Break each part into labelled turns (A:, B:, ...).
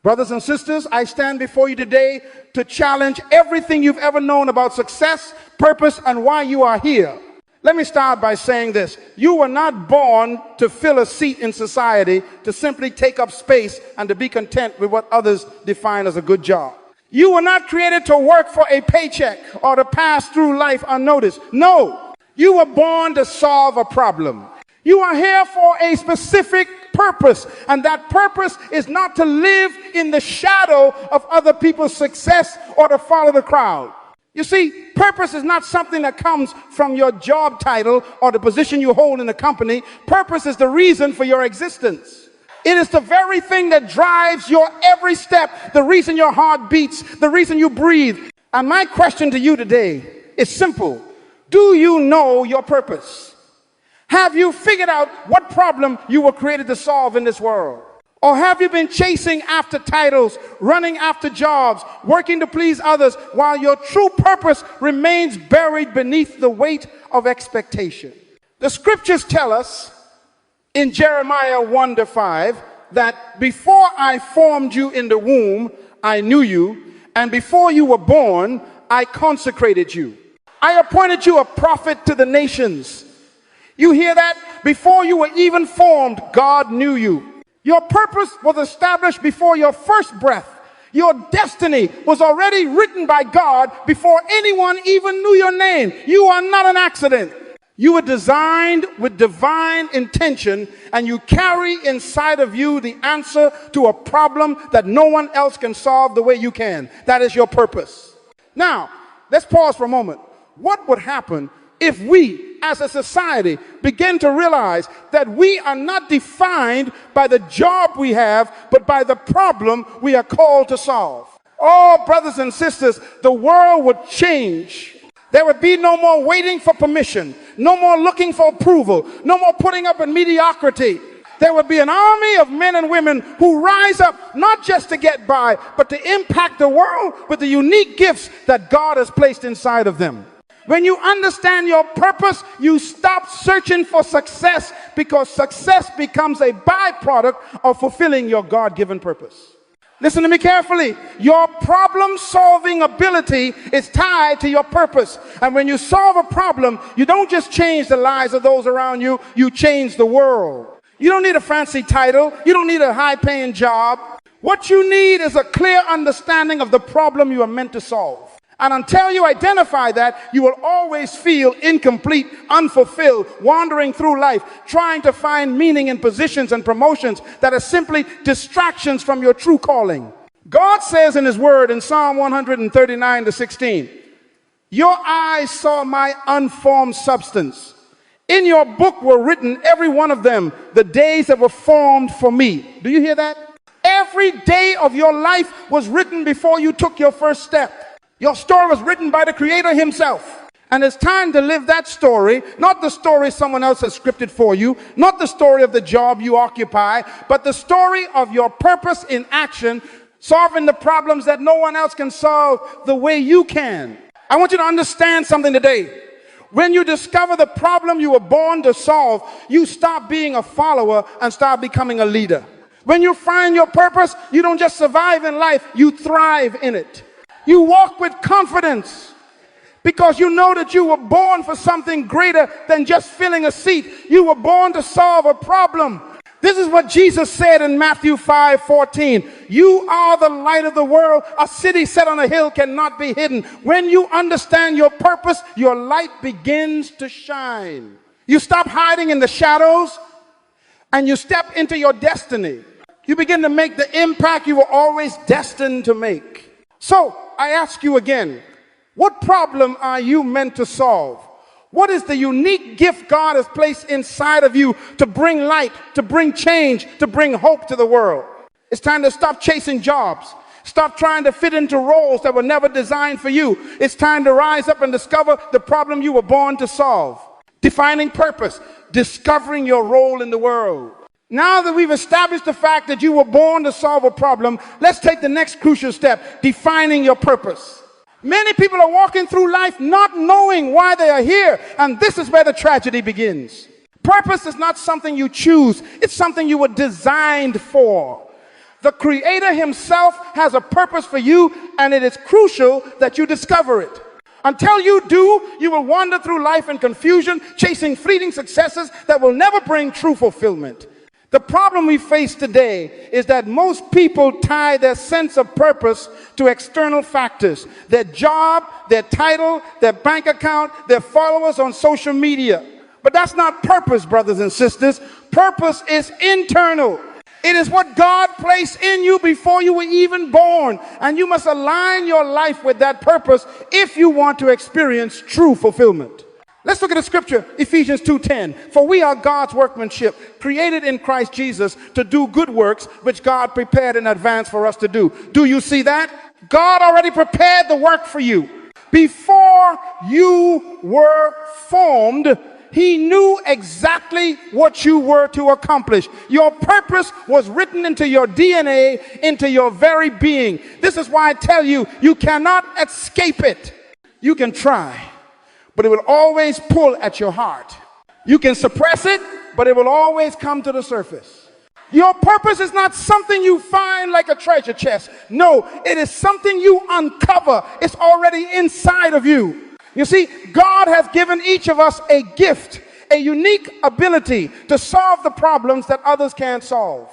A: Brothers and sisters, I stand before you today to challenge everything you've ever known about success, purpose, and why you are here. Let me start by saying this. You were not born to fill a seat in society, to simply take up space and to be content with what others define as a good job. You were not created to work for a paycheck or to pass through life unnoticed. No, you were born to solve a problem. You are here for a specific purpose, and that purpose is not to live in the shadow of other people's success or to follow the crowd. You see, purpose is not something that comes from your job title or the position you hold in the company. Purpose is the reason for your existence. It is the very thing that drives your every step, the reason your heart beats, the reason you breathe. And my question to you today is simple. Do you know your purpose? Have you figured out what problem you were created to solve in this world? Or have you been chasing after titles, running after jobs, working to please others, while your true purpose remains buried beneath the weight of expectation? The scriptures tell us in Jeremiah 1-5 that before I formed you in the womb, I knew you, and before you were born, I consecrated you. I appointed you a prophet to the nations. You hear that? Before you were even formed, God knew you. Your purpose was established before your first breath. Your destiny was already written by God before anyone even knew your name. You are not an accident. You were designed with divine intention, and you carry inside of you the answer to a problem that no one else can solve the way you can. That is your purpose. Now, let's pause for a moment. What would happen if we, as a society, begin to realize that we are not defined by the job we have, but by the problem we are called to solve? Oh, brothers and sisters, the world would change. There would be no more waiting for permission, no more looking for approval, no more putting up with mediocrity. There would be an army of men and women who rise up not just to get by, but to impact the world with the unique gifts that God has placed inside of them. When you understand your purpose, you stop searching for success, because success becomes a byproduct of fulfilling your God-given purpose. Listen to me carefully. Your problem-solving ability is tied to your purpose. And when you solve a problem, you don't just change the lives of those around you, you change the world. You don't need a fancy title. You don't need a high-paying job. What you need is a clear understanding of the problem you are meant to solve. And until you identify that, you will always feel incomplete, unfulfilled, wandering through life, trying to find meaning in positions and promotions that are simply distractions from your true calling. God says in his word in Psalm 139-16, your eyes saw my unformed substance. In your book were written, every one of them, the days that were formed for me. Do you hear that? Every day of your life was written before you took your first step. Your story was written by the Creator himself. And it's time to live that story, not the story someone else has scripted for you, not the story of the job you occupy, but the story of your purpose in action, solving the problems that no one else can solve the way you can. I want you to understand something today. When you discover the problem you were born to solve, you stop being a follower and start becoming a leader. When you find your purpose, you don't just survive in life, you thrive in it. You walk with confidence because you know that you were born for something greater than just filling a seat. You were born to solve a problem. This is what Jesus said in Matthew 5:14. You are the light of the world. A city set on a hill cannot be hidden. When you understand your purpose, your light begins to shine. You stop hiding in the shadows and you step into your destiny. You begin to make the impact you were always destined to make. So, I ask you again, what problem are you meant to solve? What is the unique gift God has placed inside of you to bring light, to bring change, to bring hope to the world? It's time to stop chasing jobs. Stop trying to fit into roles that were never designed for you. It's time to rise up and discover the problem you were born to solve. Defining purpose, discovering your role in the world. Now that we've established the fact that you were born to solve a problem, let's take the next crucial step, defining your purpose. Many people are walking through life not knowing why they are here, and this is where the tragedy begins. Purpose is not something you choose, it's something you were designed for. The Creator himself has a purpose for you, and it is crucial that you discover it. Until you do, you will wander through life in confusion, chasing fleeting successes that will never bring true fulfillment. The problem we face today is that most people tie their sense of purpose to external factors: their job, their title, their bank account, their followers on social media. But that's not purpose, brothers and sisters. Purpose is internal. It is what God placed in you before you were even born, and you must align your life with that purpose if you want to experience true fulfillment. Let's look at the scripture, Ephesians 2:10. For we are God's workmanship, created in Christ Jesus to do good works, which God prepared in advance for us to do. Do you see that? God already prepared the work for you. Before you were formed, he knew exactly what you were to accomplish. Your purpose was written into your DNA, into your very being. This is why I tell you, you cannot escape it. You can try, but it will always pull at your heart. You can suppress it, but it will always come to the surface. Your purpose is not something you find like a treasure chest. No, it is something you uncover. It's already inside of you. You see, God has given each of us a gift, a unique ability to solve the problems that others can't solve.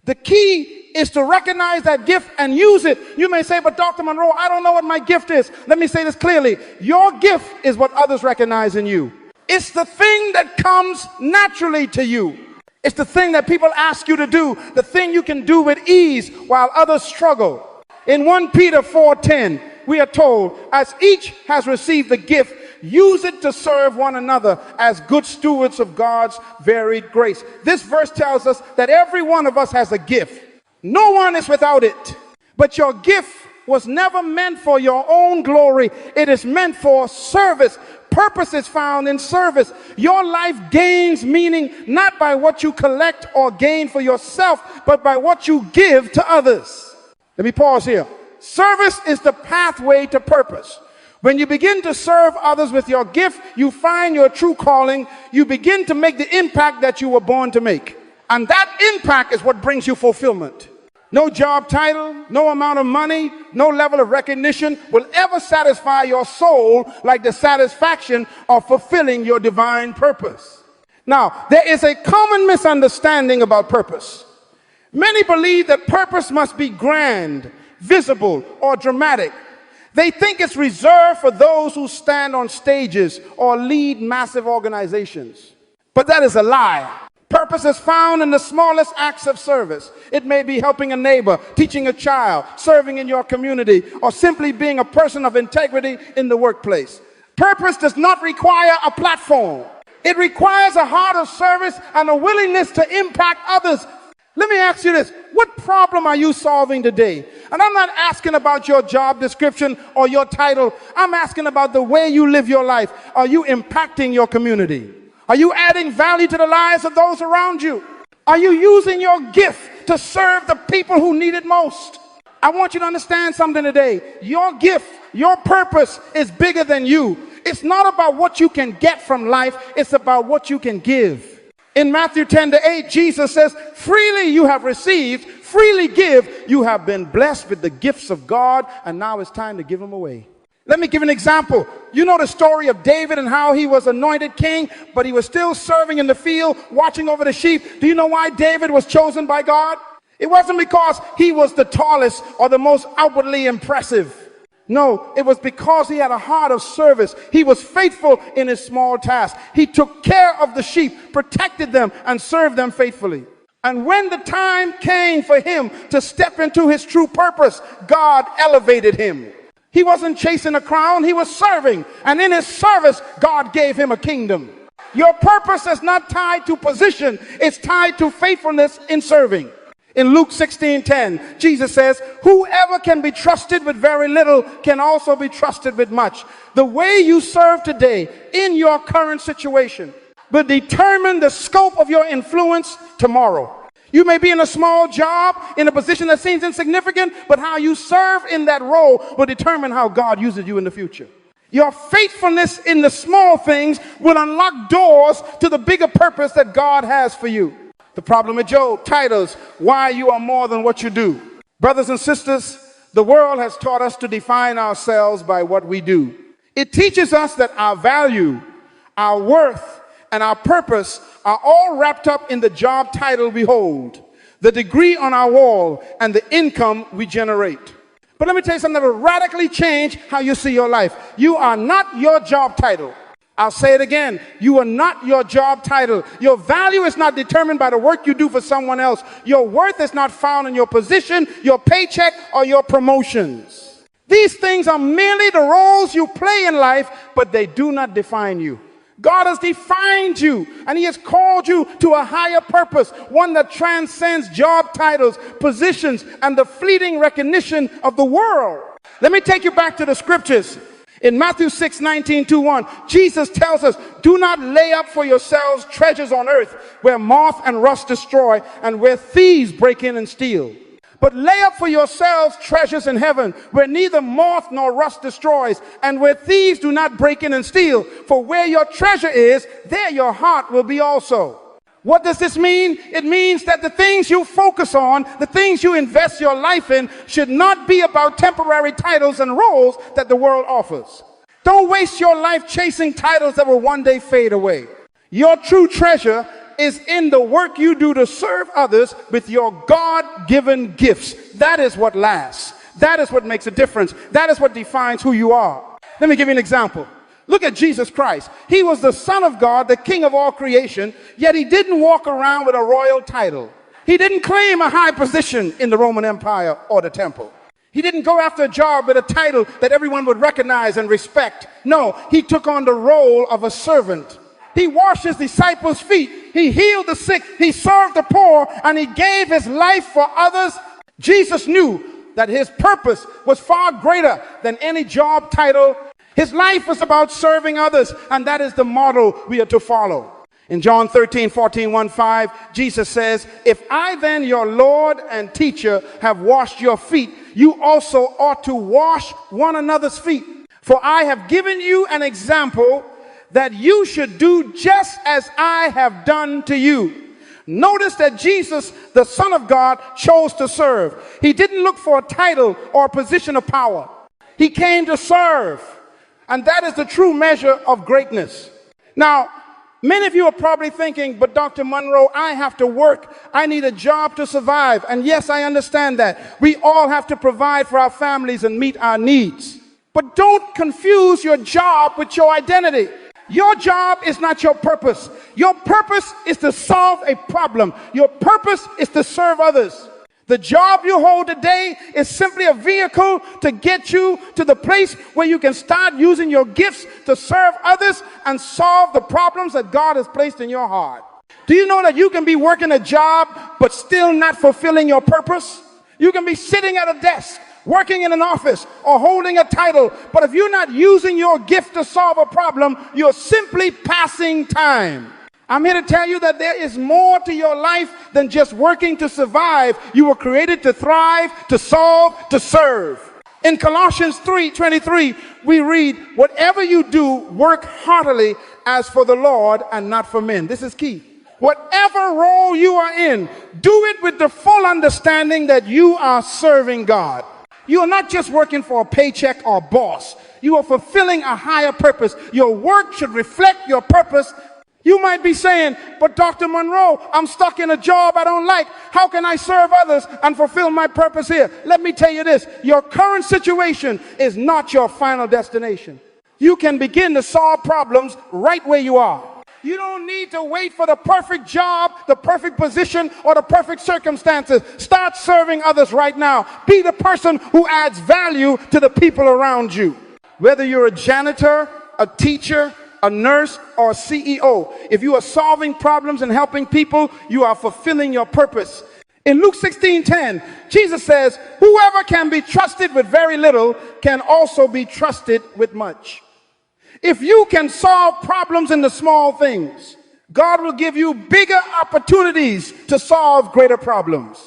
A: The key is to recognize that gift and use it. You may say, but Dr. Munroe, I don't know what my gift is. Let me say this clearly. Your gift is what others recognize in you. It's the thing that comes naturally to you. It's the thing that people ask you to do, the thing you can do with ease while others struggle. In 1 Peter 4:10, we are told, as each has received the gift, use it to serve one another as good stewards of God's varied grace. This verse tells us that every one of us has a gift. No one is without it. But your gift was never meant for your own glory. It is meant for service. Purpose is found in service. Your life gains meaning not by what you collect or gain for yourself, but by what you give to others. Let me pause here. Service is the pathway to purpose. When you begin to serve others with your gift, you find your true calling. You begin to make the impact that you were born to make. And that impact is what brings you fulfillment. No job title, no amount of money, no level of recognition will ever satisfy your soul like the satisfaction of fulfilling your divine purpose. Now, there is a common misunderstanding about purpose. Many believe that purpose must be grand, visible, or dramatic. They think it's reserved for those who stand on stages or lead massive organizations. But that is a lie. Purpose is found in the smallest acts of service. It may be helping a neighbor, teaching a child, serving in your community, or simply being a person of integrity in the workplace. Purpose does not require a platform. It requires a heart of service and a willingness to impact others. Let me ask you this. What problem are you solving today? And I'm not asking about your job description or your title. I'm asking about the way you live your life. Are you impacting your community? Are you adding value to the lives of those around you? Are you using your gift to serve the people who need it most? I want you to understand something today. Your gift, your purpose is bigger than you. It's not about what you can get from life. It's about what you can give. In Matthew 10:8, Jesus says, freely you have received, freely give. You have been blessed with the gifts of God, and now it's time to give them away. Let me give an example. You know the story of David and how he was anointed king, but he was still serving in the field, watching over the sheep. Do you know why David was chosen by God? It wasn't because he was the tallest or the most outwardly impressive. No, it was because he had a heart of service. He was faithful in his small task. He took care of the sheep, protected them, and served them faithfully. And when the time came for him to step into his true purpose, God elevated him. He wasn't chasing a crown, he was serving. And in his service, God gave him a kingdom. Your purpose is not tied to position, it's tied to faithfulness in serving. In Luke 16:10, Jesus says, whoever can be trusted with very little can also be trusted with much. The way you serve today in your current situation will determine the scope of your influence tomorrow. You may be in a small job, in a position that seems insignificant, but how you serve in that role will determine how God uses you in the future. Your faithfulness in the small things will unlock doors to the bigger purpose that God has for you. The problem with Job, titles, why you are more than what you do. Brothers and sisters, the world has taught us to define ourselves by what we do. It teaches us that our value, our worth, and our purpose are all wrapped up in the job title we hold, the degree on our wall, and the income we generate. But let me tell you something that will radically change how you see your life. You are not your job title. I'll say it again. You are not your job title. Your value is not determined by the work you do for someone else. Your worth is not found in your position, your paycheck, or your promotions. These things are merely the roles you play in life, but they do not define you. God has defined you, and he has called you to a higher purpose, one that transcends job titles, positions, and the fleeting recognition of the world. Let me take you back to the scriptures. In Matthew 6:19-1, Jesus tells us, do not lay up for yourselves treasures on earth where moth and rust destroy and where thieves break in and steal. But lay up for yourselves treasures in heaven where neither moth nor rust destroys and where thieves do not break in and steal. For where your treasure is, there your heart will be also. What does this mean? It means that the things you focus on, the things you invest your life in, should not be about temporary titles and roles that the world offers. Don't waste your life chasing titles that will one day fade away. Your true treasure is in the work you do to serve others with your God-given gifts. That is what lasts. That is what makes a difference. That is what defines who you are. Let me give you an example. Look at Jesus Christ. He was the Son of God, the King of all creation, yet he didn't walk around with a royal title. He didn't claim a high position in the Roman Empire or the temple. He didn't go after a job with a title that everyone would recognize and respect. No, he took on the role of a servant. He washed his disciples' feet. He healed the sick. He served the poor, and he gave his life for others. Jesus knew that his purpose was far greater than any job title. His life was about serving others, and that is the model we are to follow. In John 13:14-15, Jesus says, if I then, your Lord and teacher, have washed your feet, you also ought to wash one another's feet. For I have given you an example that you should do just as I have done to you. Notice that Jesus, the Son of God, chose to serve. He didn't look for a title or a position of power. He came to serve. And that is the true measure of greatness. Now, many of you are probably thinking, but Dr. Munroe, I have to work. I need a job to survive. And yes, I understand that. We all have to provide for our families and meet our needs. But don't confuse your job with your identity. Your job is not your purpose. Your purpose is to solve a problem. Your purpose is to serve others. The job you hold today is simply a vehicle to get you to the place where you can start using your gifts to serve others and solve the problems that God has placed in your heart. Do you know that you can be working a job but still not fulfilling your purpose? You can be sitting at a desk, working in an office, or holding a title, but if you're not using your gift to solve a problem, you're simply passing time. I'm here to tell you that there is more to your life than just working to survive. You were created to thrive, to solve, to serve. In Colossians 3:23, we read, whatever you do, work heartily as for the Lord and not for men. This is key. Whatever role you are in, do it with the full understanding that you are serving God. You are not just working for a paycheck or boss. You are fulfilling a higher purpose. Your work should reflect your purpose. You might be saying, but Dr. Munroe, I'm stuck in a job I don't like. How can I serve others and fulfill my purpose here? Let me tell you this. Your current situation is not your final destination. You can begin to solve problems right where you are. You don't need to wait for the perfect job, the perfect position, or the perfect circumstances. Start serving others right now. Be the person who adds value to the people around you. Whether you're a janitor, a teacher, a nurse, or a CEO, if you are solving problems and helping people, you are fulfilling your purpose. In Luke 16:10, Jesus says, whoever can be trusted with very little can also be trusted with much. If you can solve problems in the small things, God will give you bigger opportunities to solve greater problems.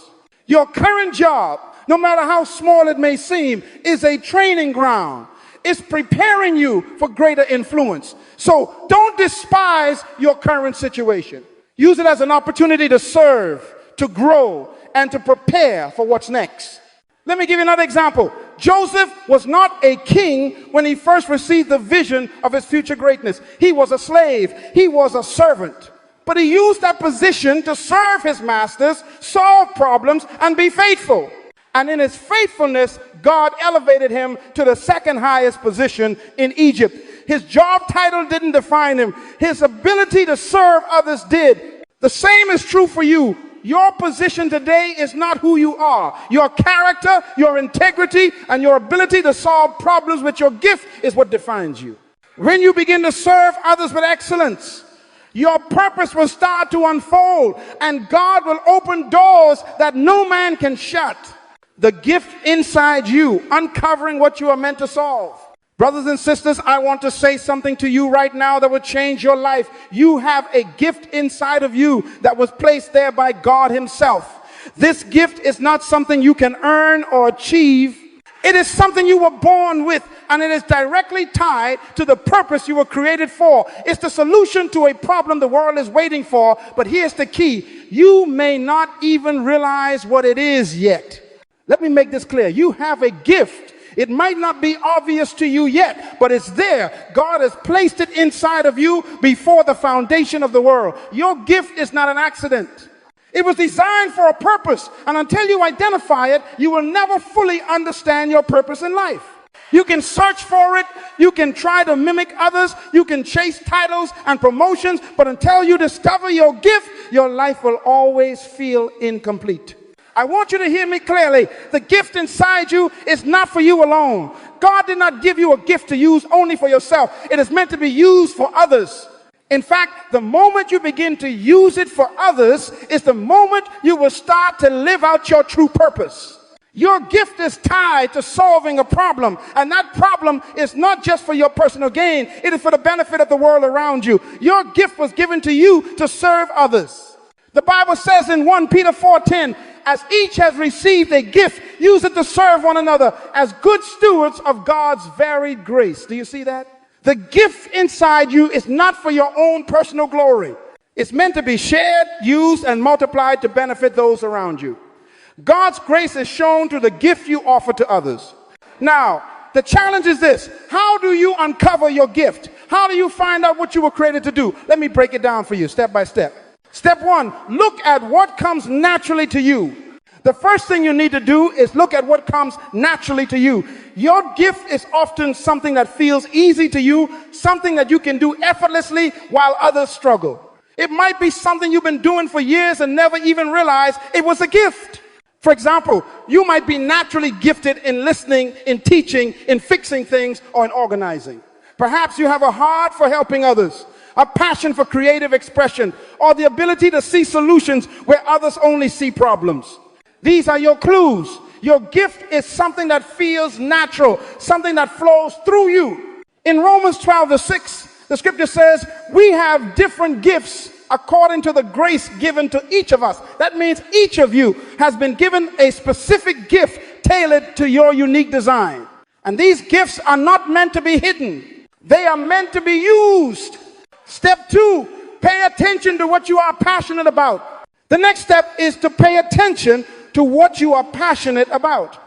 A: Your current job, no matter how small it may seem, is a training ground. It's preparing you for greater influence. So don't despise your current situation. Use it as an opportunity to serve, to grow, and to prepare for what's next. Let me give you another example. Joseph was not a king when he first received the vision of his future greatness. He was a slave. He was a servant. But he used that position to serve his masters, solve problems, and be faithful. And in his faithfulness, God elevated him to the second highest position in Egypt. His job title didn't define him. His ability to serve others did. The same is true for you. Your position today is not who you are. Your character, your integrity, and your ability to solve problems with your gift is what defines you. When you begin to serve others with excellence, your purpose will start to unfold, and God will open doors that no man can shut. The gift inside you, uncovering what you are meant to solve. Brothers and sisters, I want to say something to you right now that will change your life. You have a gift inside of you that was placed there by God himself. This gift is not something you can earn or achieve. It is something you were born with, and it is directly tied to the purpose you were created for. It's the solution to a problem the world is waiting for, but here's the key. You may not even realize what it is yet. Let me make this clear. You have a gift. It might not be obvious to you yet, but it's there. God has placed it inside of you before the foundation of the world. Your gift is not an accident. It was designed for a purpose, and until you identify it, you will never fully understand your purpose in life. You can search for it, you can try to mimic others, you can chase titles and promotions, but until you discover your gift, your life will always feel incomplete. I want you to hear me clearly. The gift inside you is not for you alone. God did not give you a gift to use only for yourself. It is meant to be used for others. In fact, the moment you begin to use it for others is the moment you will start to live out your true purpose. Your gift is tied to solving a problem, and that problem is not just for your personal gain. It is for the benefit of the world around you. Your gift was given to you to serve others. The Bible says in 1 Peter 4:10, as each has received a gift, use it to serve one another as good stewards of God's varied grace. Do you see that? The gift inside you is not for your own personal glory. It's meant to be shared, used, and multiplied to benefit those around you. God's grace is shown through the gift you offer to others. Now, the challenge is this. How do you uncover your gift? How do you find out what you were created to do? Let me break it down for you step by step. Step one, look at what comes naturally to you. The first thing you need to do is look at what comes naturally to you. Your gift is often something that feels easy to you, something that you can do effortlessly while others struggle. It might be something you've been doing for years and never even realized it was a gift. For example, you might be naturally gifted in listening, in teaching, in fixing things, or in organizing. Perhaps you have a heart for helping others, a passion for creative expression, or the ability to see solutions where others only see problems. These are your clues. Your gift is something that feels natural, something that flows through you. In Romans 12:6, the scripture says, we have different gifts according to the grace given to each of us. That means each of you has been given a specific gift tailored to your unique design. And these gifts are not meant to be hidden. They are meant to be used. Step two, pay attention to what you are passionate about. The next step is to pay attention to what you are passionate about.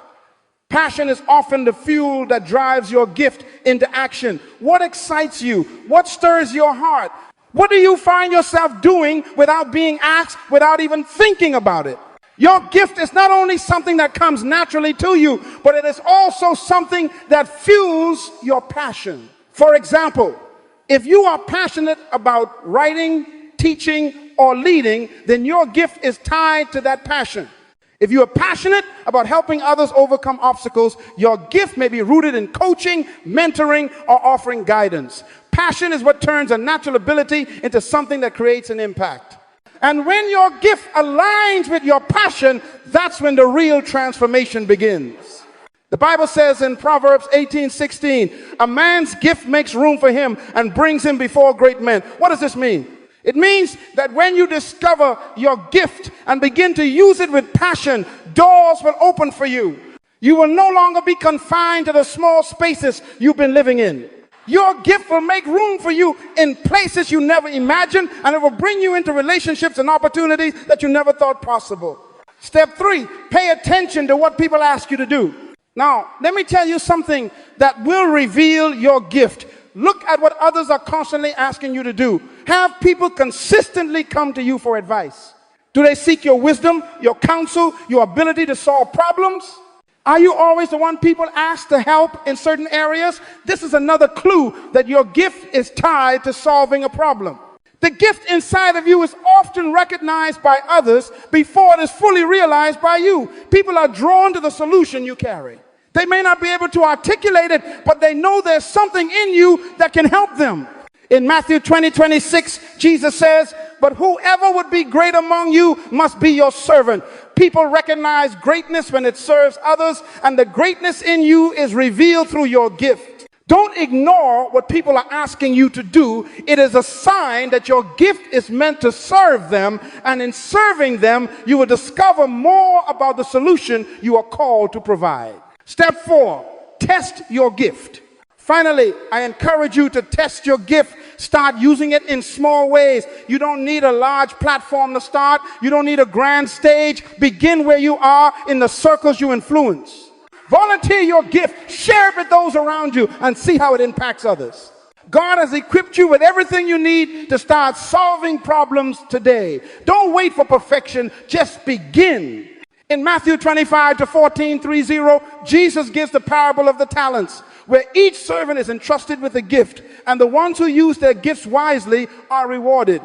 A: Passion is often the fuel that drives your gift into action. What excites you? What stirs your heart? What do you find yourself doing without being asked, without even thinking about it? Your gift is not only something that comes naturally to you, but it is also something that fuels your passion. For example, if you are passionate about writing, teaching, or leading, then your gift is tied to that passion. If you are passionate about helping others overcome obstacles, your gift may be rooted in coaching, mentoring, or offering guidance. Passion is what turns a natural ability into something that creates an impact. And when your gift aligns with your passion, that's when the real transformation begins. The Bible says in Proverbs 18:16, a man's gift makes room for him and brings him before great men. What does this mean? It means that when you discover your gift and begin to use it with passion, doors will open for you. You will no longer be confined to the small spaces you've been living in. Your gift will make room for you in places you never imagined, and it will bring you into relationships and opportunities that you never thought possible. Step 3, pay attention to what people ask you to do. Now, let me tell you something that will reveal your gift. Look at what others are constantly asking you to do. Have people consistently come to you for advice. Do they seek your wisdom, your counsel, your ability to solve problems? Are you always the one people ask to help in certain areas? This is another clue that your gift is tied to solving a problem. The gift inside of you is often recognized by others before it is fully realized by you. People are drawn to the solution you carry. They may not be able to articulate it, but they know there's something in you that can help them. In Matthew 20:26, Jesus says, "But whoever would be great among you must be your servant." People recognize greatness when it serves others, and the greatness in you is revealed through your gift. Don't ignore what people are asking you to do. It is a sign that your gift is meant to serve them, and in serving them, you will discover more about the solution you are called to provide. Step 4, test your gift. Finally, I encourage you to test your gift. Start using it in small ways. You don't need a large platform to start. You don't need a grand stage. Begin where you are in the circles you influence. Volunteer your gift. Share it with those around you and see how it impacts others. God has equipped you with everything you need to start solving problems today. Don't wait for perfection. Just begin. In Matthew 25:14-30, Jesus gives the parable of the talents, where each servant is entrusted with a gift, and the ones who use their gifts wisely are rewarded.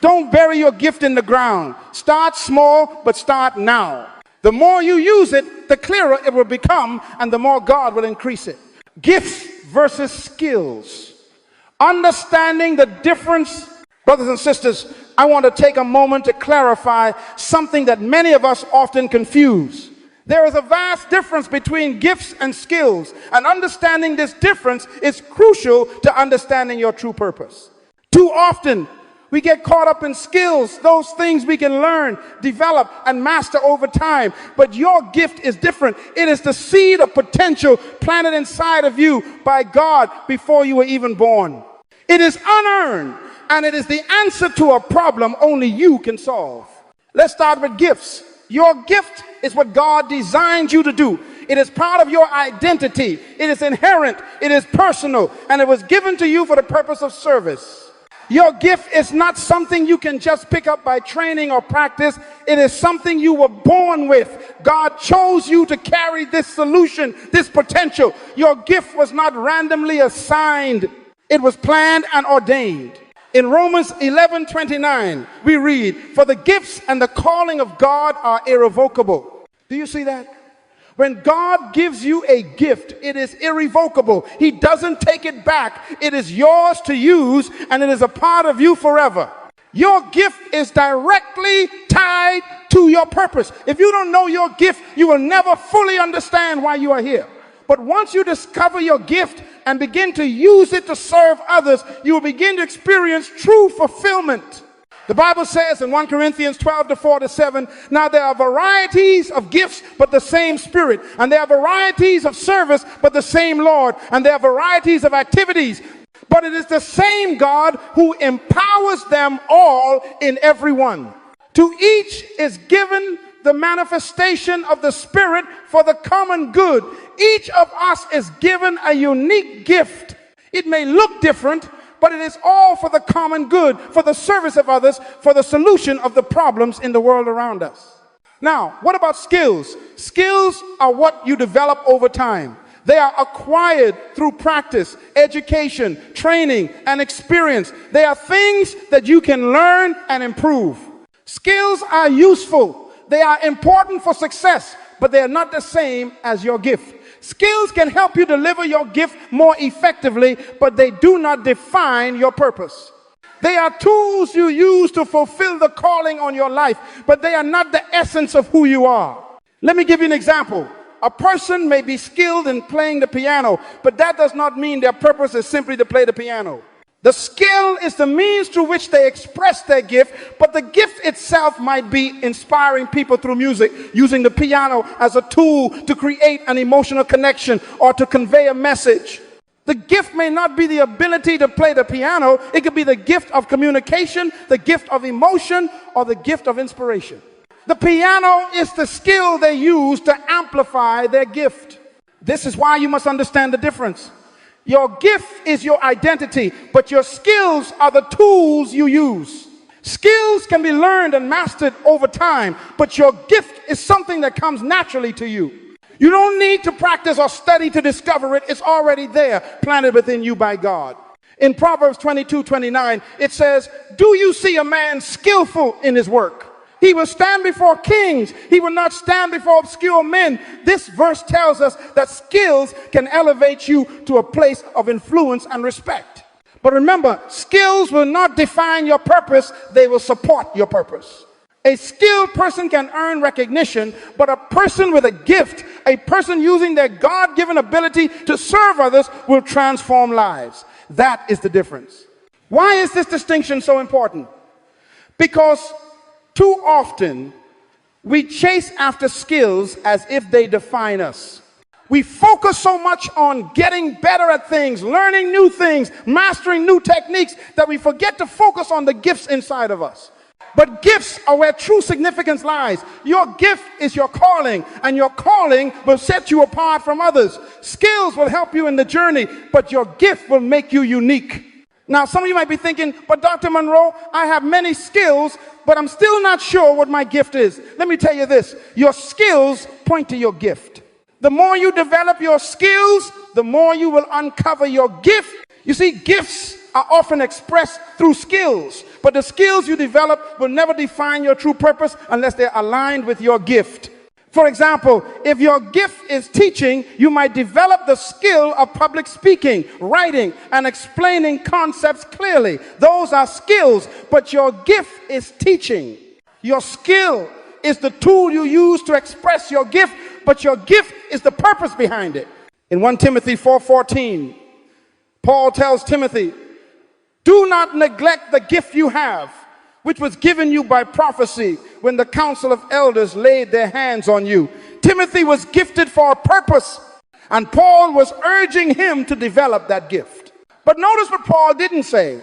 A: Don't bury your gift in the ground. Start small, but start now. The more you use it, the clearer it will become, and the more God will increase it. Gifts versus skills. Understanding the difference, brothers and sisters, I want to take a moment to clarify something that many of us often confuse. There is a vast difference between gifts and skills, and understanding this difference is crucial to understanding your true purpose. Too often, we get caught up in skills, those things we can learn, develop, and master over time. But your gift is different. It is the seed of potential planted inside of you by God before you were even born. It is unearned, and it is the answer to a problem only you can solve. Let's start with gifts. Your gift is what God designed you to do. It is part of your identity. It is inherent. It is personal. And it was given to you for the purpose of service. Your gift is not something you can just pick up by training or practice. It is something you were born with. God chose you to carry this solution, this potential. Your gift was not randomly assigned. It was planned and ordained. In Romans 11:29, we read, "For the gifts and the calling of God are irrevocable." Do you see that? When God gives you a gift, it is irrevocable. He doesn't take it back. It is yours to use, and it is a part of you forever. Your gift is directly tied to your purpose. If you don't know your gift, you will never fully understand why you are here. But once you discover your gift and begin to use it to serve others, you will begin to experience true fulfillment. The Bible says in 1 Corinthians 12:4-7, "Now there are varieties of gifts, but the same Spirit. And there are varieties of service, but the same Lord. And there are varieties of activities, but it is the same God who empowers them all in every one. To each is given the manifestation of the Spirit for the common good." Each of us is given a unique gift. It may look different, but it is all for the common good, for the service of others, for the solution of the problems in the world around us. Now, what about skills? Skills are what you develop over time. They are acquired through practice, education, training, and experience. They are things that you can learn and improve. Skills are useful. They are important for success, but they are not the same as your gift. Skills can help you deliver your gift more effectively, but they do not define your purpose. They are tools you use to fulfill the calling on your life, but they are not the essence of who you are. Let me give you an example. A person may be skilled in playing the piano, but that does not mean their purpose is simply to play the piano. The skill is the means through which they express their gift, but the gift itself might be inspiring people through music, using the piano as a tool to create an emotional connection or to convey a message. The gift may not be the ability to play the piano. It could be the gift of communication, the gift of emotion, or the gift of inspiration. The piano is the skill they use to amplify their gift. This is why you must understand the difference. Your gift is your identity, but your skills are the tools you use. Skills can be learned and mastered over time, but your gift is something that comes naturally to you. You don't need to practice or study to discover it. It's already there, planted within you by God. In Proverbs 22:29, it says, "Do you see a man skillful in his work? He will stand before kings. He will not stand before obscure men." This verse tells us that skills can elevate you to a place of influence and respect. But remember, skills will not define your purpose. They will support your purpose. A skilled person can earn recognition, but a person with a gift, a person using their God-given ability to serve others, will transform lives. That is the difference. Why is this distinction so important? Because too often we chase after skills as if they define us. We focus so much on getting better at things, learning new things, mastering new techniques, that we forget to focus on the gifts inside of us. But gifts are where true significance lies. Your gift is your calling, and your calling will set you apart from others. Skills will help you in the journey, but your gift will make you unique. Now, some of you might be thinking, "But Dr. Munroe, I have many skills, but I'm still not sure what my gift is." Let me tell you this. Your skills point to your gift. The more you develop your skills, the more you will uncover your gift. You see, gifts are often expressed through skills, but the skills you develop will never define your true purpose unless they're aligned with your gift. For example, if your gift is teaching, you might develop the skill of public speaking, writing, and explaining concepts clearly. Those are skills, but your gift is teaching. Your skill is the tool you use to express your gift, but your gift is the purpose behind it. In 1 Timothy 4:14, Paul tells Timothy, "Do not neglect the gift you have, which was given you by prophecy when the council of elders laid their hands on you." Timothy was gifted for a purpose, and Paul was urging him to develop that gift. But notice what Paul didn't say.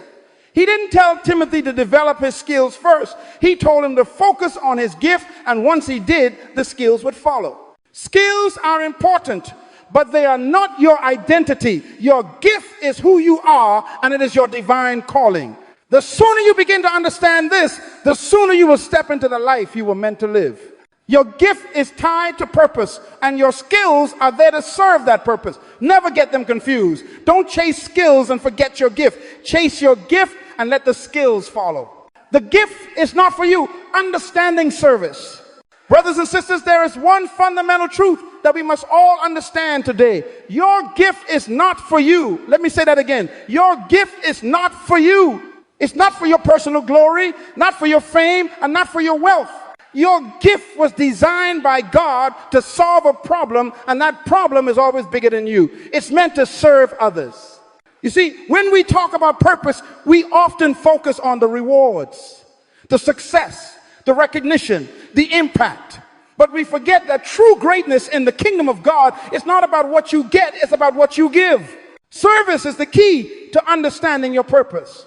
A: He didn't tell Timothy to develop his skills first. He told him to focus on his gift, and once he did, the skills would follow. Skills are important, but they are not your identity. Your gift is who you are, and it is your divine calling. The sooner you begin to understand this, the sooner you will step into the life you were meant to live. Your gift is tied to purpose, and your skills are there to serve that purpose. Never get them confused. Don't chase skills and forget your gift. Chase your gift and let the skills follow. The gift is not for you. Understanding service. Brothers and sisters, there is one fundamental truth that we must all understand today. Your gift is not for you. Let me say that again. Your gift is not for you. It's not for your personal glory, not for your fame, and not for your wealth. Your gift was designed by God to solve a problem, and that problem is always bigger than you. It's meant to serve others. You see, when we talk about purpose, we often focus on the rewards, the success, the recognition, the impact. But we forget that true greatness in the kingdom of God is not about what you get, it's about what you give. Service is the key to understanding your purpose.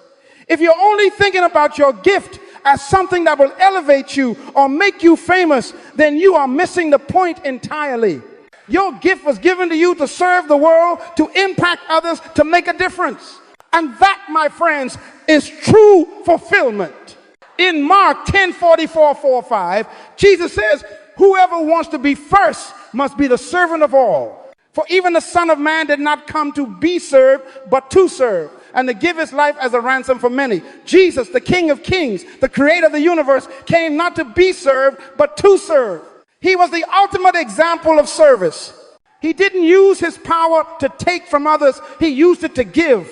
A: If you're only thinking about your gift as something that will elevate you or make you famous, then you are missing the point entirely. Your gift was given to you to serve the world, to impact others, to make a difference. And that, my friends, is true fulfillment. In Mark 10:44-45, Jesus says, "Whoever wants to be first must be the servant of all. For even the Son of Man did not come to be served, but to serve, and to give his life as a ransom for many." Jesus, the King of Kings, the creator of the universe, came not to be served, but to serve. He was the ultimate example of service. He didn't use his power to take from others. He used it to give.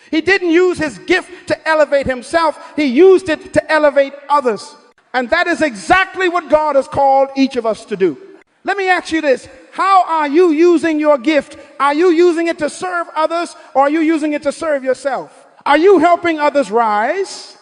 A: He didn't use his gift to elevate himself. He used it to elevate others. And that is exactly what God has called each of us to do. Let me ask you this. How are you using your gift? Are you using it to serve others, or are you using it to serve yourself? Are you helping others rise,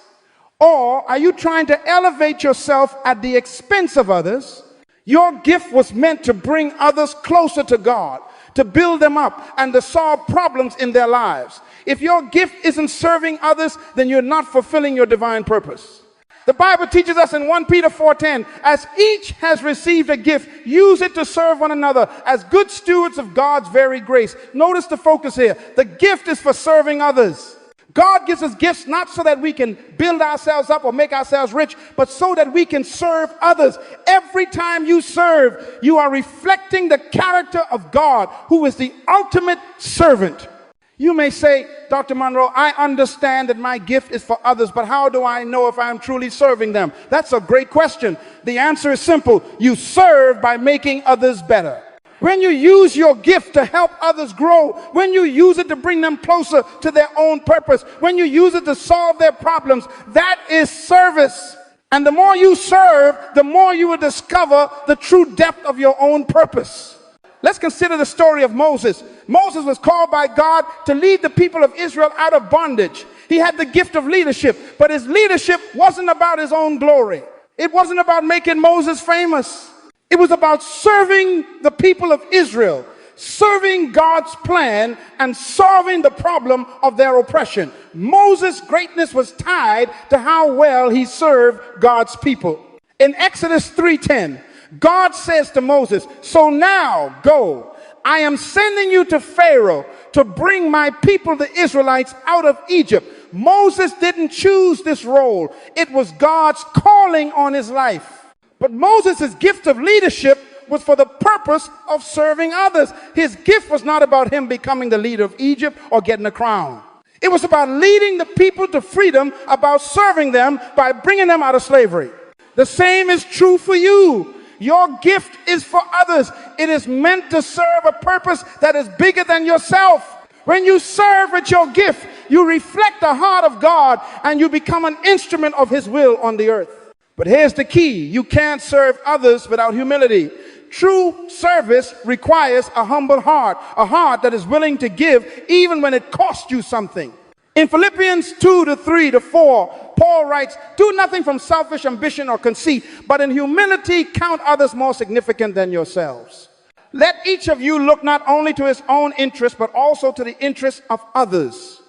A: or are you trying to elevate yourself at the expense of others? Your gift was meant to bring others closer to God, to build them up, and to solve problems in their lives. If your gift isn't serving others, then you're not fulfilling your divine purpose. The Bible teaches us in 1 Peter 4:10, as each has received a gift, use it to serve one another as good stewards of God's very grace. Notice the focus here. The gift is for serving others. God gives us gifts not so that we can build ourselves up or make ourselves rich, but so that we can serve others. Every time you serve, you are reflecting the character of God, who is the ultimate servant. You may say, Dr. Munroe, I understand that my gift is for others, but how do I know if I'm truly serving them? That's a great question. The answer is simple. You serve by making others better. When you use your gift to help others grow, when you use it to bring them closer to their own purpose, when you use it to solve their problems, that is service. And the more you serve, the more you will discover the true depth of your own purpose. Let's consider the story of Moses. Moses was called by God to lead the people of Israel out of bondage. He had the gift of leadership, but his leadership wasn't about his own glory. It wasn't about making Moses famous. It was about serving the people of Israel, serving God's plan, and solving the problem of their oppression. Moses' greatness was tied to how well he served God's people. In Exodus 3:10, God says to Moses, so now go, I am sending you to Pharaoh to bring my people, the Israelites, out of Egypt. Moses didn't choose this role. It was God's calling on his life. But Moses' gift of leadership was for the purpose of serving others. His gift was not about him becoming the leader of Egypt or getting a crown. It was about leading the people to freedom, about serving them by bringing them out of slavery. The same is true for you. Your gift is for others. It is meant to serve a purpose that is bigger than yourself. When you serve with your gift, you reflect the heart of God and you become an instrument of his will on the earth. But here's the key. You can't serve others without humility. True service requires a humble heart, a heart that is willing to give even when it costs you something. In Philippians 2:3-4, Paul writes, do nothing from selfish ambition or conceit, but in humility count others more significant than yourselves. Let each of you look not only to his own interest, but also to the interest of others.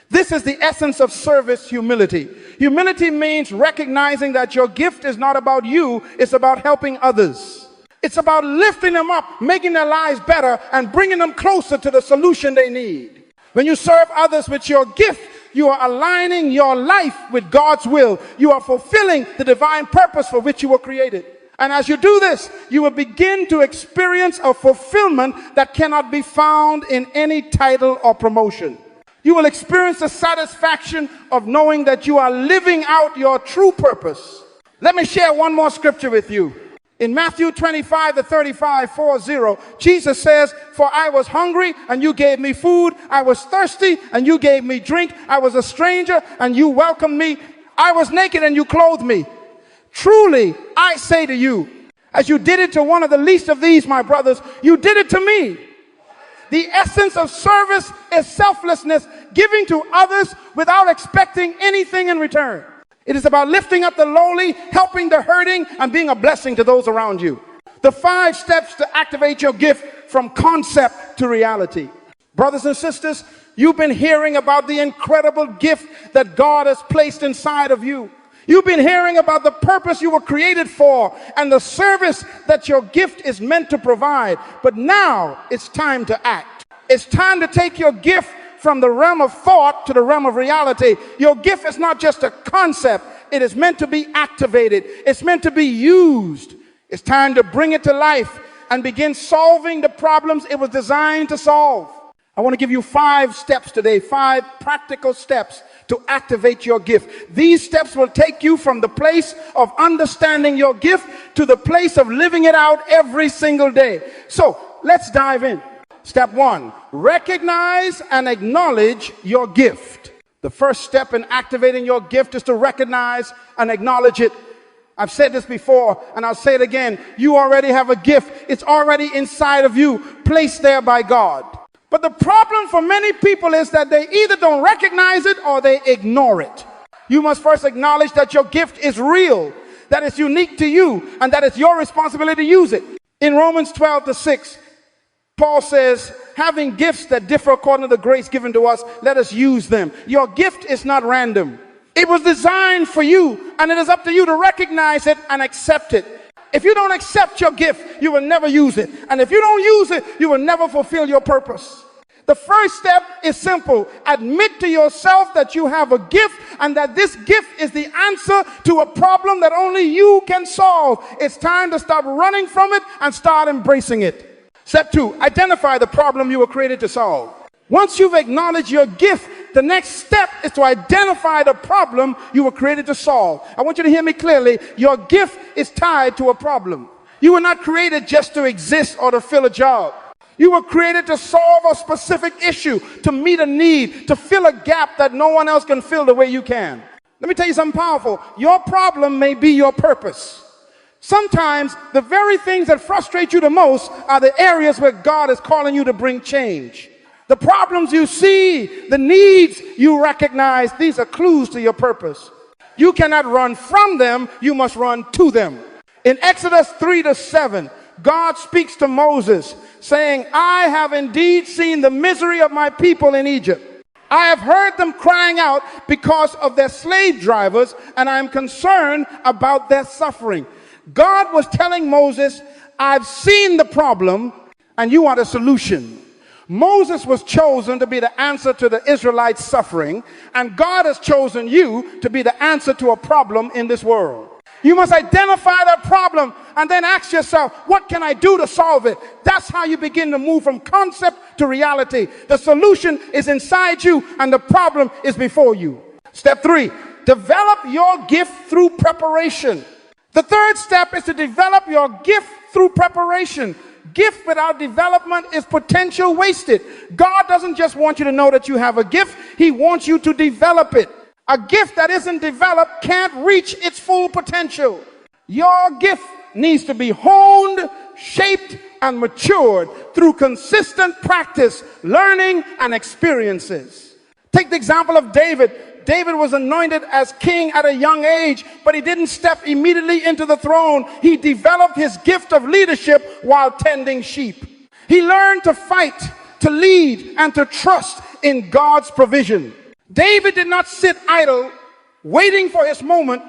A: This is the essence of service humility. Humility means recognizing that your gift is not about you, it's about helping others. It's about lifting them up, making their lives better, and bringing them closer to the solution they need. When you serve others with your gift, you are aligning your life with God's will. You are fulfilling the divine purpose for which you were created. And as you do this, you will begin to experience a fulfillment that cannot be found in any title or promotion. You will experience the satisfaction of knowing that you are living out your true purpose. Let me share one more scripture with you. In Matthew 25:35, Jesus says, for I was hungry and you gave me food. I was thirsty and you gave me drink. I was a stranger and you welcomed me. I was naked and you clothed me. Truly, I say to you, as you did it to one of the least of these, my brothers, you did it to me. The essence of service is selflessness, giving to others without expecting anything in return. It is about lifting up the lowly, helping the hurting, and being a blessing to those around you. The 5 steps to activate your gift from concept to reality. Brothers and sisters, you've been hearing about the incredible gift that God has placed inside of you. You've been hearing about the purpose you were created for and the service that your gift is meant to provide. But now it's time to act. It's time to take your gift from the realm of thought to the realm of reality. Your gift is not just a concept. It is meant to be activated. It's meant to be used. It's time to bring it to life and begin solving the problems it was designed to solve. I want to give you 5 steps today, 5 practical steps to activate your gift. These steps will take you from the place of understanding your gift to the place of living it out every single day. So let's dive in. Step 1, recognize and acknowledge your gift. The first step in activating your gift is to recognize and acknowledge it. I've said this before and I'll say it again. You already have a gift. It's already inside of you, placed there by God. But the problem for many people is that they either don't recognize it or they ignore it. You must first acknowledge that your gift is real, that it's unique to you, and that it's your responsibility to use it. In Romans 12:6, Paul says, having gifts that differ according to the grace given to us, let us use them. Your gift is not random. It was designed for you, and it is up to you to recognize it and accept it. If you don't accept your gift, you will never use it. And if you don't use it, you will never fulfill your purpose. The first step is simple. Admit to yourself that you have a gift and that this gift is the answer to a problem that only you can solve. It's time to stop running from it and start embracing it. Step 2, identify the problem you were created to solve. Once you've acknowledged your gift, the next step is to identify the problem you were created to solve. I want you to hear me clearly. Your gift is tied to a problem. You were not created just to exist or to fill a job. You were created to solve a specific issue, to meet a need, to fill a gap that no one else can fill the way you can. Let me tell you something powerful. Your problem may be your purpose. Sometimes the very things that frustrate you the most are the areas where God is calling you to bring change. The problems you see, the needs you recognize, these are clues to your purpose. You cannot run from them, you must run to them. In Exodus 3-7, God speaks to Moses, saying, I have indeed seen the misery of my people in Egypt. I have heard them crying out because of their slave drivers, and I am concerned about their suffering. God was telling Moses, I've seen the problem, and you are the solution. Moses was chosen to be the answer to the Israelites' suffering, and God has chosen you to be the answer to a problem in this world. You must identify that problem and then ask yourself, what can I do to solve it? That's how you begin to move from concept to reality. The solution is inside you and the problem is before you. Step 3, develop your gift through preparation. The third step is to develop your gift through preparation. Gift without development is potential wasted. God doesn't just want you to know that you have a gift. He wants you to develop it. A gift that isn't developed can't reach its full potential. Your gift needs to be honed, shaped, and matured through consistent practice, learning, and experiences. Take the example of David. David was anointed as king at a young age, but he didn't step immediately into the throne. He developed his gift of leadership while tending sheep. He learned to fight, to lead, and to trust in God's provision. David did not sit idle, waiting for his moment.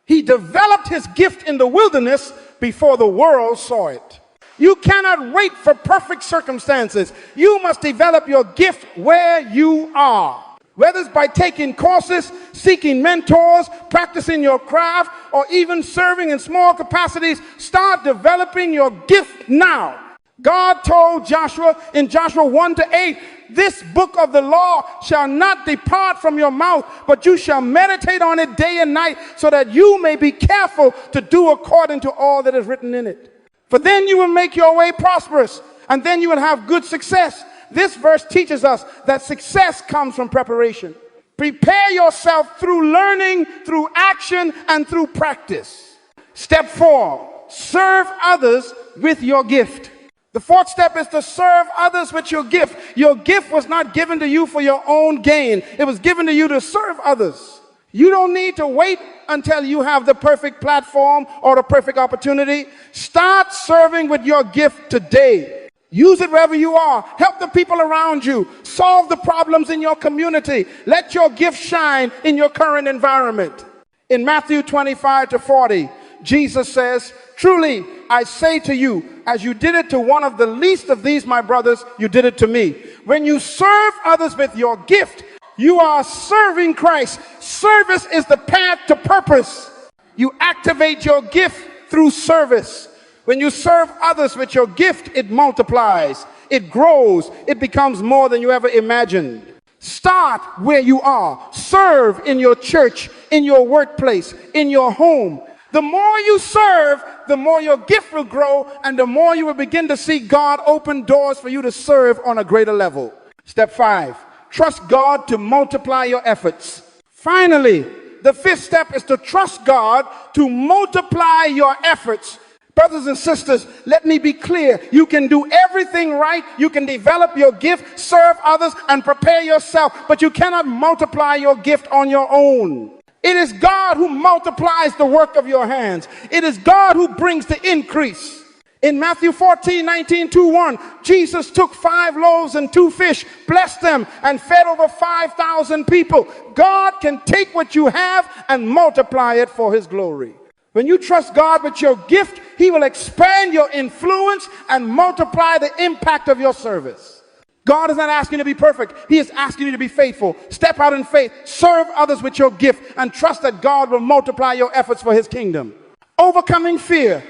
A: He developed his gift in the wilderness before the world saw it. You cannot wait for perfect circumstances. You must develop your gift where you are. Whether it's by taking courses, seeking mentors, practicing your craft, or even serving in small capacities, start developing your gift now. God told Joshua in Joshua 1-8, this book of the law shall not depart from your mouth, but you shall meditate on it day and night, so that you may be careful to do according to all that is written in it. For then you will make your way prosperous, and then you will have good success. This verse teaches us that success comes from preparation. Prepare yourself through learning, through action, and through practice. Step 4, serve others with your gift. The fourth step is to serve others with your gift. Your gift was not given to you for your own gain. It was given to you to serve others. You don't need to wait until you have the perfect platform or the perfect opportunity. Start serving with your gift today. Use it wherever you are. Help the people around you. Solve the problems in your community. Let your gift shine in your current environment. In Matthew 25-40, Jesus says, truly, I say to you, as you did it to one of the least of these, my brothers, you did it to me. When you serve others with your gift, you are serving Christ. Service is the path to purpose. You activate your gift through service. When you serve others with your gift, it multiplies, it grows, it becomes more than you ever imagined. Start where you are. Serve in your church, in your workplace, in your home. The more you serve, the more your gift will grow, and the more you will begin to see God open doors for you to serve on a greater level. Step 5, trust God to multiply your efforts. Finally, the fifth step is to trust God to multiply your efforts. Brothers and sisters, let me be clear. You can do everything right. You can develop your gift, serve others, and prepare yourself, but you cannot multiply your gift on your own. It is God who multiplies the work of your hands. It is God who brings the increase. In Matthew 14:19-1, Jesus took 5 loaves and 2 fish, blessed them, and fed over 5,000 people. God can take what you have and multiply it for his glory. When you trust God with your gift, he will expand your influence and multiply the impact of your service. God is not asking you to be perfect. He is asking you to be faithful. Step out in faith, serve others with your gift, and trust that God will multiply your efforts for his kingdom. Overcoming fear.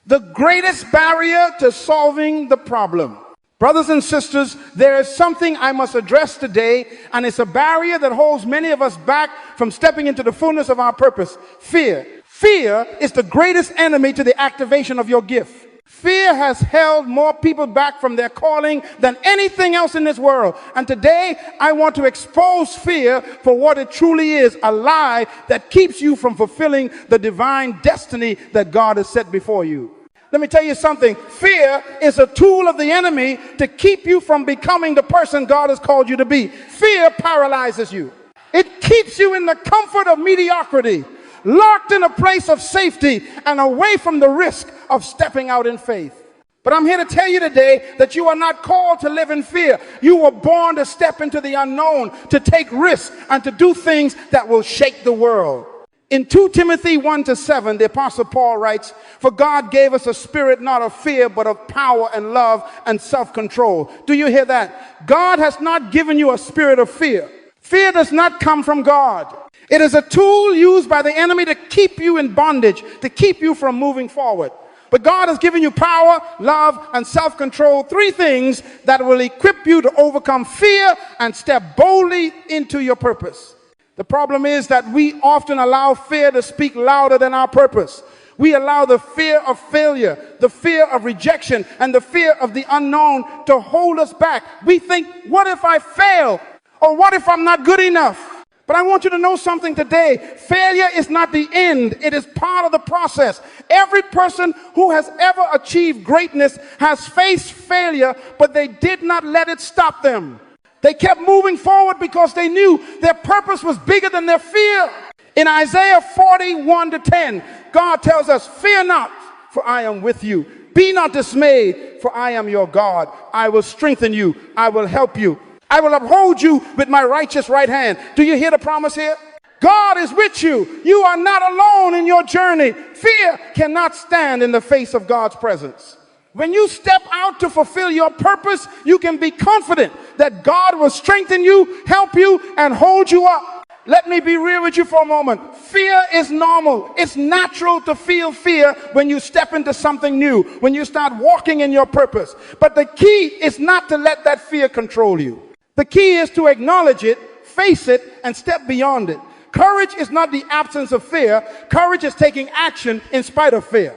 A: The greatest barrier to solving the problem. Brothers and sisters, there is something I must address today, and it's a barrier that holds many of us back from stepping into the fullness of our purpose. Fear. Fear is the greatest enemy to the activation of your gift. Fear has held more people back from their calling than anything else in this world. And today, I want to expose fear for what it truly is, a lie that keeps you from fulfilling the divine destiny that God has set before you. Let me tell you something. Fear is a tool of the enemy to keep you from becoming the person God has called you to be. Fear paralyzes you. It keeps you in the comfort of mediocrity, locked in a place of safety and away from the risk of stepping out in faith. But I'm here to tell you today that you are not called to live in fear. You were born to step into the unknown, to take risks, and to do things that will shake the world. In 2 Timothy 1-7, the Apostle Paul writes, "For God gave us a spirit not of fear, but of power and love and self-control." Do you hear that? God has not given you a spirit of fear. Fear does not come from God. It is a tool used by the enemy to keep you in bondage, to keep you from moving forward. But God has given you power, love, and self-control, 3 things that will equip you to overcome fear and step boldly into your purpose. The problem is that we often allow fear to speak louder than our purpose. We allow the fear of failure, the fear of rejection, and the fear of the unknown to hold us back. We think, what if I fail? Or what if I'm not good enough? But I want you to know something today. Failure is not the end. It is part of the process. Every person who has ever achieved greatness has faced failure, but they did not let it stop them. They kept moving forward because they knew their purpose was bigger than their fear. In Isaiah 41:10, God tells us, "Fear not, for I am with you. Be not dismayed, for I am your God. I will strengthen you. I will help you. I will uphold you with my righteous right hand." Do you hear the promise here? God is with you. You are not alone in your journey. Fear cannot stand in the face of God's presence. When you step out to fulfill your purpose, you can be confident that God will strengthen you, help you, and hold you up. Let me be real with you for a moment. Fear is normal. It's natural to feel fear when you step into something new, when you start walking in your purpose. But the key is not to let that fear control you. The key is to acknowledge it, face it, and step beyond it. Courage is not the absence of fear. Courage is taking action in spite of fear.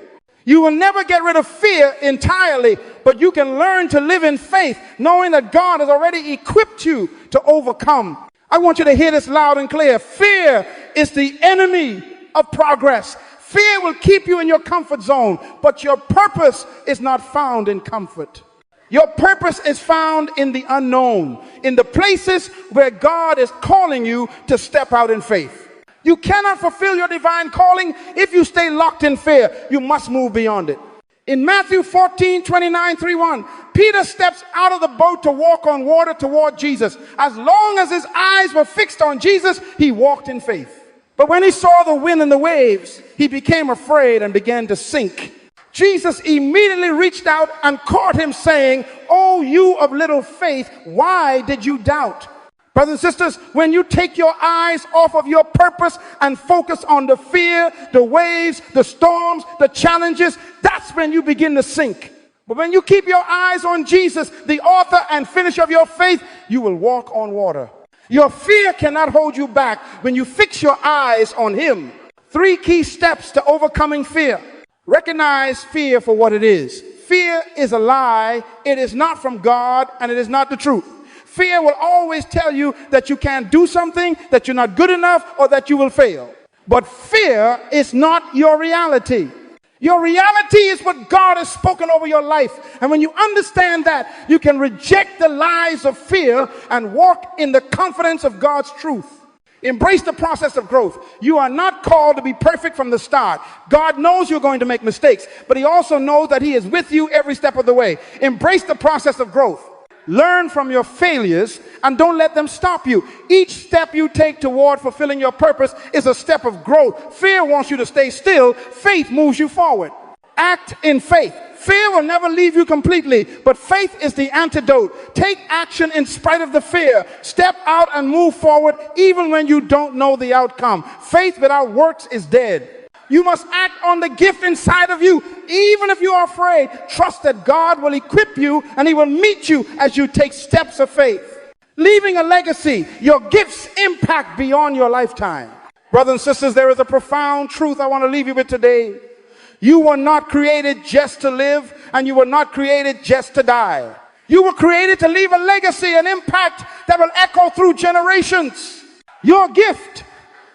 A: You will never get rid of fear entirely, but you can learn to live in faith, knowing that God has already equipped you to overcome. I want you to hear this loud and clear. Fear is the enemy of progress. Fear will keep you in your comfort zone, but your purpose is not found in comfort. Your purpose is found in the unknown, in the places where God is calling you to step out in faith. You cannot fulfill your divine calling if you stay locked in fear. You must move beyond it. In Matthew 14:29-1, Peter steps out of the boat to walk on water toward Jesus. As long as his eyes were fixed on Jesus, he walked in faith. But when he saw the wind and the waves, he became afraid and began to sink. Jesus immediately reached out and caught him, saying, "Oh, you of little faith, why did you doubt?" Brothers and sisters, when you take your eyes off of your purpose and focus on the fear, the waves, the storms, the challenges, that's when you begin to sink. But when you keep your eyes on Jesus, the author and finisher of your faith, you will walk on water. Your fear cannot hold you back when you fix your eyes on him. 3 key steps to overcoming fear. Recognize fear for what it is. Fear is a lie. It is not from God, and it is not the truth. Fear will always tell you that you can't do something, that you're not good enough, or that you will fail. But fear is not your reality. Your reality is what God has spoken over your life. And when you understand that, you can reject the lies of fear and walk in the confidence of God's truth. Embrace the process of growth. You are not called to be perfect from the start. God knows you're going to make mistakes, but he also knows that he is with you every step of the way. Embrace the process of growth. Learn from your failures and don't let them stop you. Each step you take toward fulfilling your purpose is a step of growth. Fear wants you to stay still. Faith moves you forward. Act in faith. Fear will never leave you completely, but faith is the antidote. Take action in spite of the fear. Step out and move forward even when you don't know the outcome. Faith without works is dead. You must act on the gift inside of you. Even if you are afraid, trust that God will equip you and he will meet you as you take steps of faith. Leaving a legacy, your gifts impact beyond your lifetime. Brothers and sisters, there is a profound truth I want to leave you with today. You were not created just to live, and you were not created just to die. You were created to leave a legacy, an impact that will echo through generations. Your gift,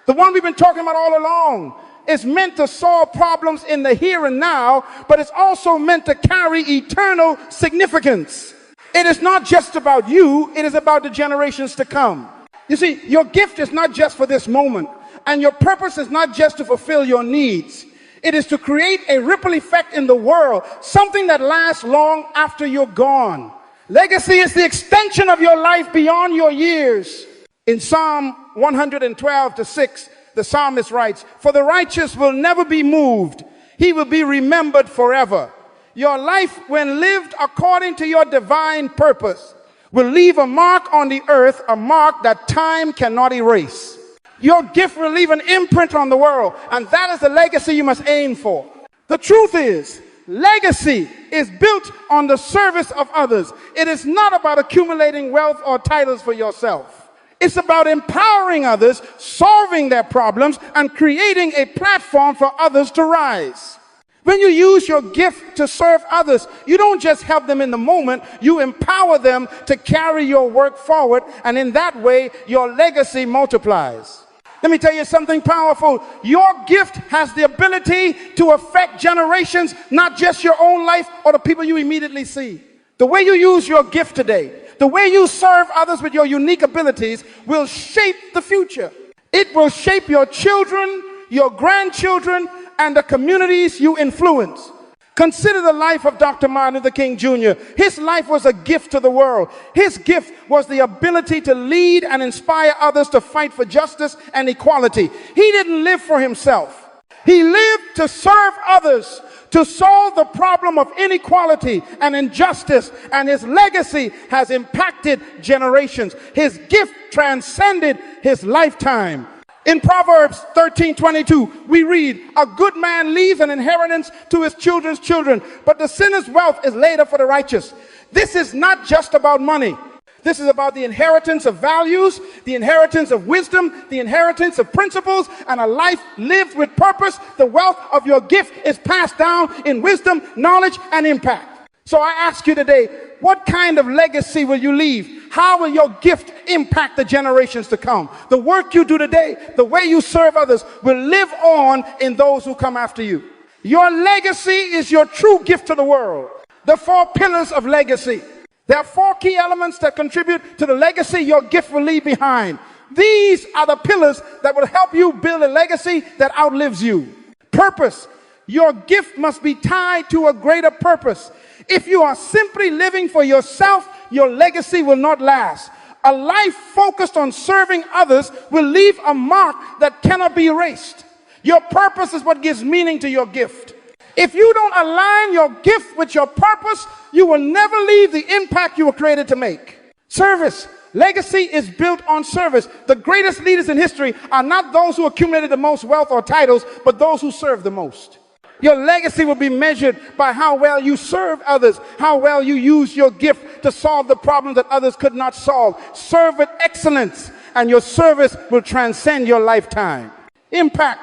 A: the one we've been talking about all along, is meant to solve problems in the here and now, but it's also meant to carry eternal significance. It is not just about you, it is about the generations to come. You see, your gift is not just for this moment, and your purpose is not just to fulfill your needs. It is to create a ripple effect in the world, something that lasts long after you're gone. Legacy is the extension of your life beyond your years. In Psalm 112:6, the psalmist writes, "For the righteous will never be moved. He will be remembered forever." Your life, when lived according to your divine purpose, will leave a mark on the earth, a mark that time cannot erase. Your gift will leave an imprint on the world, and that is the legacy you must aim for. The truth is, legacy is built on the service of others. It is not about accumulating wealth or titles for yourself. It's about empowering others, solving their problems, and creating a platform for others to rise. When you use your gift to serve others, you don't just help them in the moment, you empower them to carry your work forward, and in that way, your legacy multiplies. Let me tell you something powerful. Your gift has the ability to affect generations, not just your own life or the people you immediately see. The way you use your gift today, the way you serve others with your unique abilities will shape the future. It will shape your children, your grandchildren, and the communities you influence. Consider the life of Dr. Martin Luther King Jr. His life was a gift to the world. His gift was the ability to lead and inspire others to fight for justice and equality. He didn't live for himself. He lived to serve others, to solve the problem of inequality and injustice, and his legacy has impacted generations. His gift transcended his lifetime. In Proverbs 13:22, we read, "A good man leaves an inheritance to his children's children, but the sinner's wealth is laid up for the righteous." This is not just about money. This is about the inheritance of values, the inheritance of wisdom, the inheritance of principles, and a life lived with purpose. The wealth of your gift is passed down in wisdom, knowledge, and impact. So I ask you today, what kind of legacy will you leave? How will your gift impact the generations to come? The work you do today, the way you serve others, will live on in those who come after you. Your legacy is your true gift to the world. The 4 pillars of legacy. There are 4 key elements that contribute to the legacy your gift will leave behind. These are the pillars that will help you build a legacy that outlives you. Purpose. Your gift must be tied to a greater purpose. If you are simply living for yourself, your legacy will not last. A life focused on serving others will leave a mark that cannot be erased. Your purpose is what gives meaning to your gift. If you don't align your gift with your purpose, you will never leave the impact you were created to make. Service. Legacy is built on service. The greatest leaders in history are not those who accumulated the most wealth or titles, but those who served the most. Your legacy will be measured by how well you serve others, how well you use your gift to solve the problems that others could not solve. Serve with excellence, and your service will transcend your lifetime. Impact.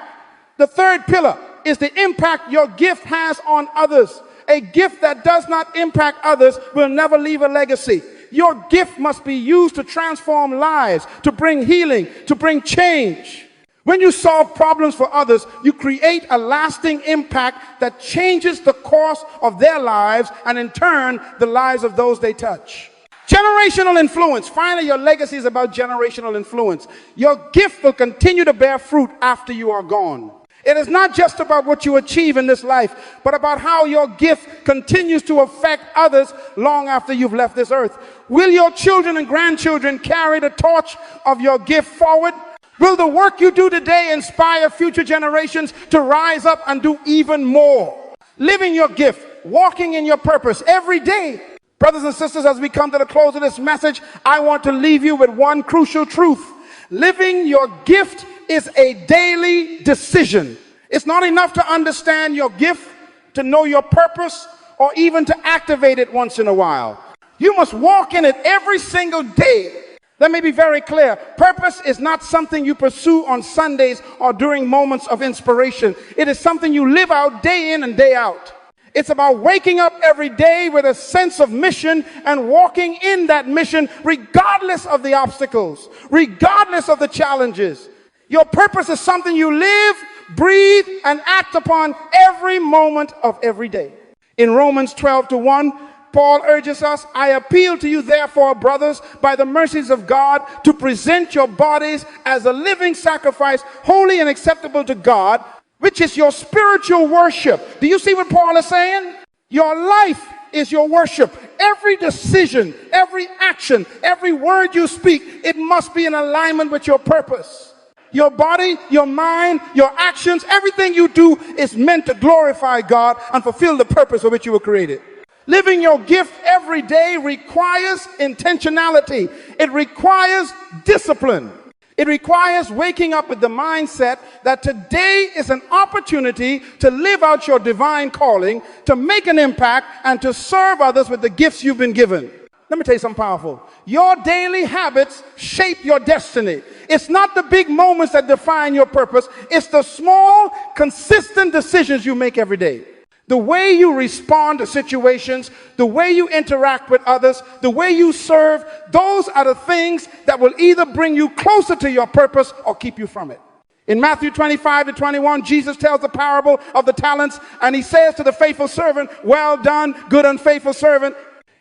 A: The 3rd pillar is the impact your gift has on others. A gift that does not impact others will never leave a legacy. Your gift must be used to transform lives, to bring healing, to bring change. When you solve problems for others, you create a lasting impact that changes the course of their lives and in turn, the lives of those they touch. Generational influence. Finally, your legacy is about generational influence. Your gift will continue to bear fruit after you are gone. It is not just about what you achieve in this life, but about how your gift continues to affect others long after you've left this earth. Will your children and grandchildren carry the torch of your gift forward? Will the work you do today inspire future generations to rise up and do even more? Living your gift, walking in your purpose every day. Brothers and sisters, as we come to the close of this message, I want to leave you with one crucial truth. Living your gift is a daily decision. It's not enough to understand your gift, to know your purpose, or even to activate it once in a while. You must walk in it every single day. Let me be very clear. Purpose is not something you pursue on Sundays or during moments of inspiration. It is something you live out day in and day out. It's about waking up every day with a sense of mission and walking in that mission regardless of the obstacles, regardless of the challenges. Your purpose is something you live, breathe, and act upon every moment of every day. In Romans 12:1, Paul urges us, I appeal to you therefore, brothers, by the mercies of God, to present your bodies as a living sacrifice, holy and acceptable to God, which is your spiritual worship. Do you see what Paul is saying? Your life is your worship. Every decision, every action, every word you speak, it must be in alignment with your purpose. Your body, your mind, your actions, everything you do is meant to glorify God and fulfill the purpose for which you were created. Living your gift every day requires intentionality. It requires discipline. It requires waking up with the mindset that today is an opportunity to live out your divine calling, to make an impact, and to serve others with the gifts you've been given. Let me tell you something powerful. Your daily habits shape your destiny. It's not the big moments that define your purpose. It's the small, consistent decisions you make every day. The way you respond to situations, the way you interact with others, the way you serve, those are the things that will either bring you closer to your purpose or keep you from it. In Matthew 25-21, Jesus tells the parable of the talents, and he says to the faithful servant, well done, good and faithful servant.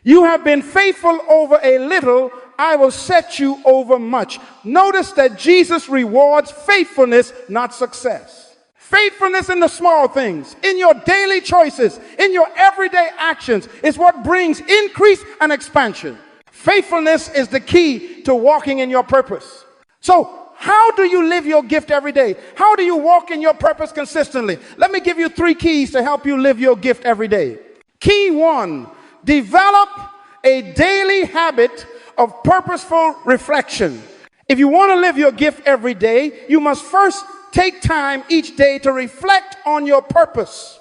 A: You have been faithful over a little, I will set you over much. Notice that Jesus rewards faithfulness, not success. Faithfulness in the small things, in your daily choices, in your everyday actions is what brings increase and expansion. Faithfulness is the key to walking in your purpose. So, how do you live your gift every day? How do you walk in your purpose consistently? Let me give you 3 keys to help you live your gift every day. Key 1, develop a daily habit of purposeful reflection. If you want to live your gift every day, you must first take time each day to reflect on your purpose.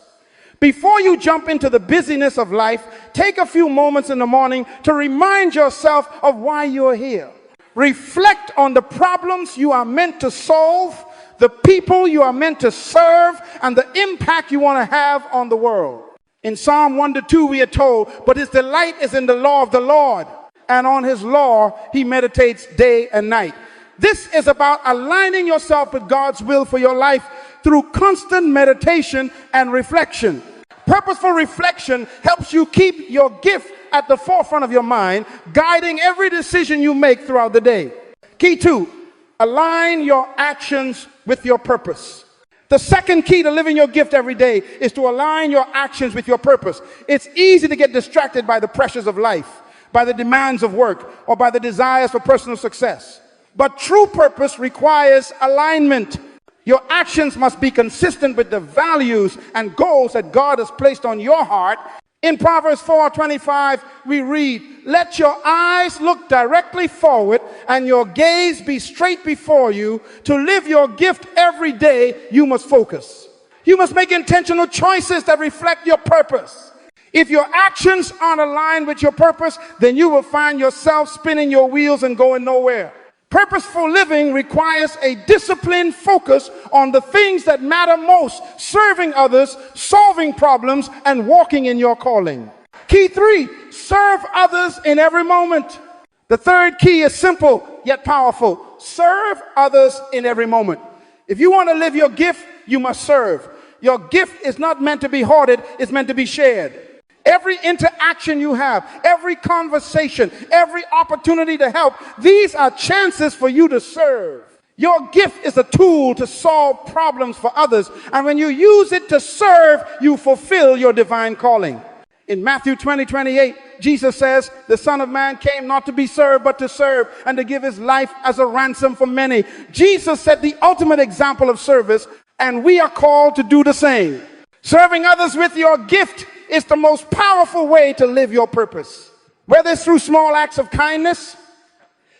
A: Before you jump into the busyness of life, take a few moments in the morning to remind yourself of why you're here. Reflect on the problems you are meant to solve, the people you are meant to serve, and the impact you want to have on the world. In Psalm 1-2, we are told, but his delight is in the law of the Lord, and on his law he meditates day and night. This is about aligning yourself with God's will for your life through constant meditation and reflection. Purposeful reflection helps you keep your gift at the forefront of your mind, guiding every decision you make throughout the day. Key 2, align your actions with your purpose. The second key to living your gift every day is to align your actions with your purpose. It's easy to get distracted by the pressures of life, by the demands of work, or by the desires for personal success. But true purpose requires alignment. Your actions must be consistent with the values and goals that God has placed on your heart. In Proverbs 4:25, we read, let your eyes look directly forward and your gaze be straight before you. To live your gift every day, you must focus. You must make intentional choices that reflect your purpose. If your actions aren't aligned with your purpose, then you will find yourself spinning your wheels and going nowhere. Purposeful living requires a disciplined focus on the things that matter most, serving others, solving problems, and walking in your calling. Key 3, serve others in every moment. The third key is simple yet powerful. Serve others in every moment. If you want to live your gift, you must serve. Your gift is not meant to be hoarded, it's meant to be shared. every interaction you have, every conversation, every opportunity to help, these are chances for you to serve. Your gift is a tool to solve problems for others, and when you use it to serve, you fulfill your divine calling. In Matthew 20:28, Jesus says, the Son of Man came not to be served, but to serve and to give his life as a ransom for many. Jesus set the ultimate example of service, and we are called to do the same. Serving others with your gift is the most powerful way to live your purpose. Whether it's through small acts of kindness,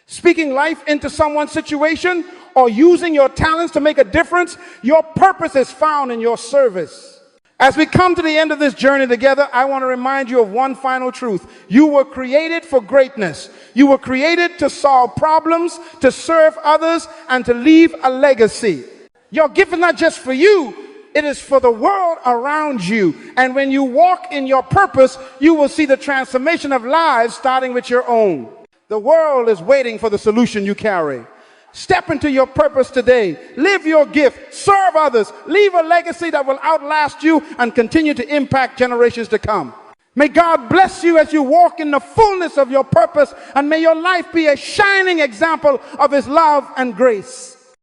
A: speaking life into someone's situation, or using your talents to make a difference, your purpose is found in your service. As we come to the end of this journey together, I want to remind you of one final truth. You were created for greatness. You were created to solve problems, to serve others, and to leave a legacy. Your gift is not just for you, it is for the world around you. And when you walk in your purpose, you will see the transformation of lives starting with your own. The world is waiting for the solution you carry. Step into your purpose today. Live your gift. Serve others. Leave a legacy that will outlast you and continue to impact generations to come. May God bless you as you walk in the fullness of your purpose, and may your life be a shining example of his love and grace.